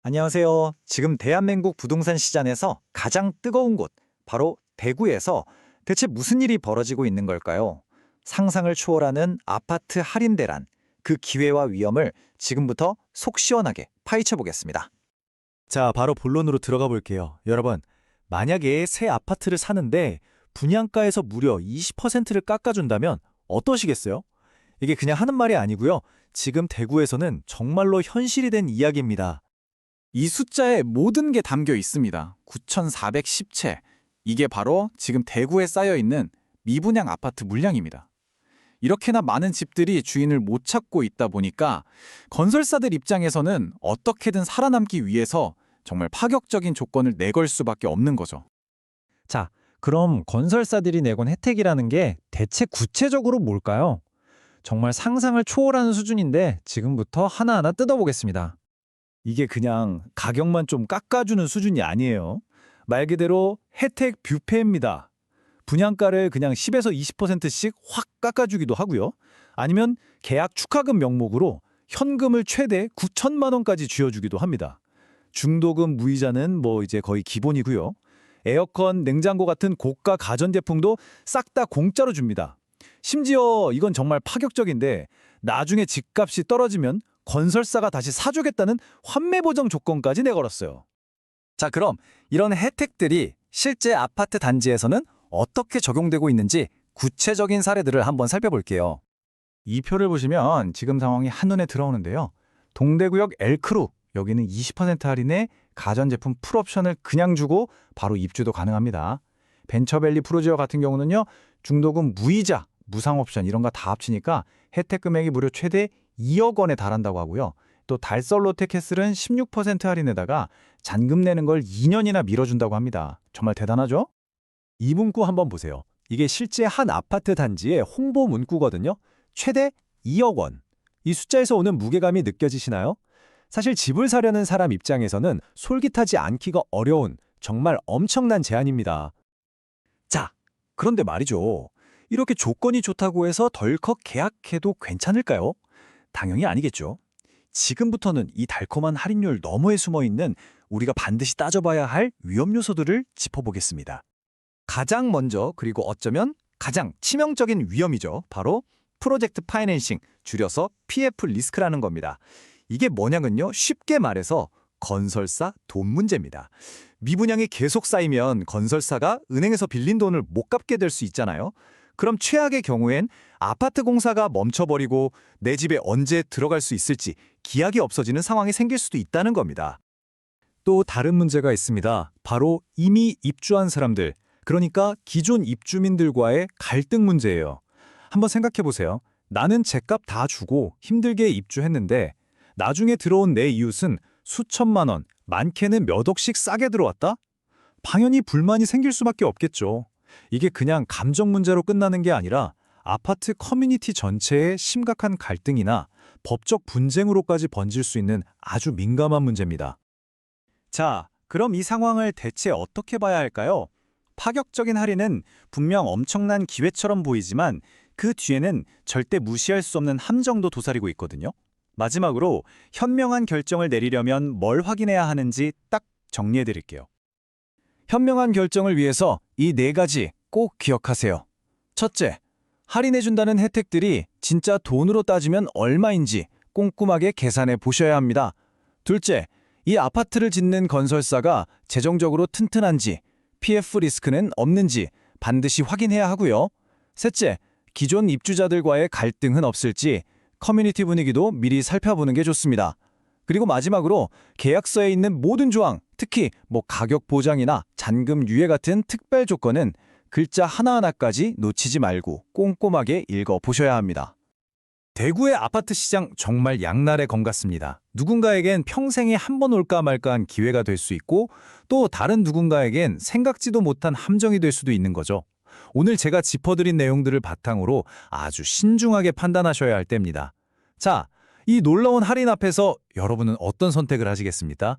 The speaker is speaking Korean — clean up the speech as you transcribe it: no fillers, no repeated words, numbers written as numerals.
안녕하세요. 지금 대한민국 부동산 시장에서 가장 뜨거운 곳, 바로 대구에서 대체 무슨 일이 벌어지고 있는 걸까요? 상상을 초월하는 아파트 할인 대란, 그 기회와 위험을 지금부터 속 시원하게 파헤쳐 보겠습니다. 자, 바로 본론으로 들어가 볼게요. 여러분, 만약에 새 아파트를 사는데 분양가에서 무려 20%를 깎아준다면 어떠시겠어요? 이게 그냥 하는 말이 아니고요. 지금 대구에서는 정말로 현실이 된 이야기입니다. 이 숫자에 모든 게 담겨 있습니다. 9,410채. 이게 바로 지금 대구에 쌓여 있는 미분양 아파트 물량입니다. 이렇게나 많은 집들이 주인을 못 찾고 있다 보니까 건설사들 입장에서는 어떻게든 살아남기 위해서 정말 파격적인 조건을 내걸 수밖에 없는 거죠. 자, 그럼 건설사들이 내건 혜택이라는 게 대체 구체적으로 뭘까요? 정말 상상을 초월하는 수준인데 지금부터 하나하나 뜯어보겠습니다. 이게 그냥 가격만 좀 깎아주는 수준이 아니에요. 말 그대로 혜택 뷔페입니다. 분양가를 그냥 10에서 20%씩 확 깎아주기도 하고요. 아니면 계약 축하금 명목으로 현금을 최대 9천만 원까지 쥐어주기도 합니다. 중도금 무이자는 뭐 이제 거의 기본이고요. 에어컨, 냉장고 같은 고가 가전제품도 싹 다 공짜로 줍니다. 심지어 이건 정말 파격적인데 나중에 집값이 떨어지면 건설사가 다시 사주겠다는 환매보장 조건까지 내걸었어요. 자, 그럼 이런 혜택들이 실제 아파트 단지에서는 어떻게 적용되고 있는지 구체적인 사례들을 한번 살펴볼게요. 이 표를 보시면 지금 상황이 한눈에 들어오는데요. 동대구역 엘크루, 여기는 20% 할인에 가전제품 풀옵션을 그냥 주고 바로 입주도 가능합니다. 벤처밸리 프로지오 같은 경우는요. 중도금 무이자, 무상옵션 이런 거 다 합치니까 혜택 금액이 무려 최대 2억 원에 달한다고 하고요. 또 달썰 롯데캐슬은 16% 할인에다가 잔금 내는 걸 2년이나 미뤄준다고 합니다. 정말 대단하죠? 이 문구 한번 보세요. 이게 실제 한 아파트 단지의 홍보 문구거든요. 최대 2억 원. 이 숫자에서 오는 무게감이 느껴지시나요? 사실 집을 사려는 사람 입장에서는 솔깃하지 않기가 어려운 정말 엄청난 제안입니다. 자, 그런데 말이죠. 이렇게 조건이 좋다고 해서 덜컥 계약해도 괜찮을까요? 당연히 아니겠죠. 지금부터는 이 달콤한 할인율 너머에 숨어있는 우리가 반드시 따져봐야 할 위험 요소들을 짚어보겠습니다. 가장 먼저 그리고 어쩌면 가장 치명적인 위험이죠. 바로 프로젝트 파이낸싱, 줄여서 PF 리스크라는 겁니다. 이게 뭐냐면요. 쉽게 말해서 건설사 돈 문제입니다. 미분양이 계속 쌓이면 건설사가 은행에서 빌린 돈을 못 갚게 될 수 있잖아요. 그럼 최악의 경우엔 아파트 공사가 멈춰버리고 내 집에 언제 들어갈 수 있을지 기약이 없어지는 상황이 생길 수도 있다는 겁니다. 또 다른 문제가 있습니다. 바로 이미 입주한 사람들, 그러니까 기존 입주민들과의 갈등 문제예요. 한번 생각해 보세요. 나는 제값 다 주고 힘들게 입주했는데 나중에 들어온 내 이웃은 수천만 원, 많게는 몇 억씩 싸게 들어왔다? 당연히 불만이 생길 수밖에 없겠죠. 이게 그냥 감정 문제로 끝나는 게 아니라 아파트 커뮤니티 전체의 심각한 갈등이나 법적 분쟁으로까지 번질 수 있는 아주 민감한 문제입니다. 자, 그럼 이 상황을 대체 어떻게 봐야 할까요? 파격적인 할인은 분명 엄청난 기회처럼 보이지만 그 뒤에는 절대 무시할 수 없는 함정도 도사리고 있거든요. 마지막으로 현명한 결정을 내리려면 뭘 확인해야 하는지 딱 정리해 드릴게요. 현명한 결정을 위해서 이 4가지 꼭 기억하세요. 첫째, 할인해준다는 혜택들이 진짜 돈으로 따지면 얼마인지 꼼꼼하게 계산해 보셔야 합니다. 둘째, 이 아파트를 짓는 건설사가 재정적으로 튼튼한지, PF 리스크는 없는지 반드시 확인해야 하고요. 셋째, 기존 입주자들과의 갈등은 없을지 커뮤니티 분위기도 미리 살펴보는 게 좋습니다. 그리고 마지막으로 계약서에 있는 모든 조항, 특히 가격 보장이나 잔금 유예 같은 특별 조건은 글자 하나하나까지 놓치지 말고 꼼꼼하게 읽어보셔야 합니다. 대구의 아파트 시장 정말 양날의 검 같습니다. 누군가에겐 평생에 한 번 올까 말까한 기회가 될 수 있고 또 다른 누군가에겐 생각지도 못한 함정이 될 수도 있는 거죠. 오늘 제가 짚어드린 내용들을 바탕으로 아주 신중하게 판단하셔야 할 때입니다. 자, 이 놀라운 할인 앞에서 여러분은 어떤 선택을 하시겠습니까?